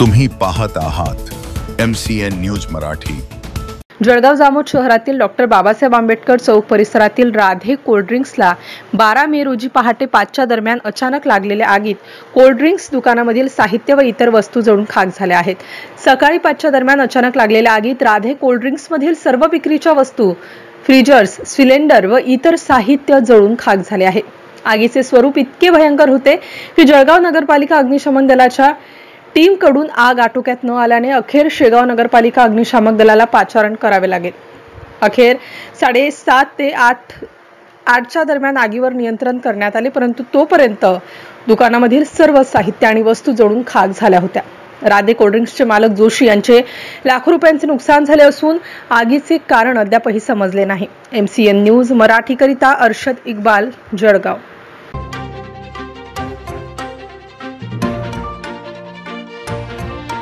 तुम्ही पाहत आहात MCN न्यूज मराठी। जळगाव जामोद शहरातील डॉक्टर बाबासाहेब आंबेडकर चौक परिसरातील राधे कोल्ड्रिंक्सला 12 मे रोजी पहाटे 5च्या दरम्यान अचानक लागलेल्या आगीत कोल्ड्रिंक्स दुकानामधील साहित्य व इतर वस्तू जळून खाक झाल्या आहेत। सकाळी 5च्या दरम्यान अचानक लागलेल्या आगीत राधे कोल्ड्रिंक्समधील सर्व विक्रीच्या वस्तू, फ्रीजर्स, सिलेंडर व इतर साहित्य जळून खाक झाले आहे। आगीचे स्वरूप इतके भयंकर होते की जळगाव नगरपालिका अग्निशमन दलाच्या टीम कडून आग आटोक्यात न आल्याने अखेर शेगाव नगरपालिका अग्निशामक दलाला पाचारण करावे लागेल। अखेर 7:30 ते 8च्या दरम्यान आगीवर नियंत्रण करण्यात आले, परंतु तोपर्यंत दुकानामधील सर्व साहित्य आणि वस्तू जळून खाक झाल्या होत्या। राधे कोल्ड्रिंक्सचे मालक जोशी यांचे लाखो रुपयांचे नुकसान झाले असून आगीचे कारण अद्यापही समजले नाही। MCN न्यूज मराठीकरिता अर्शद इक्बाल, जळगाव।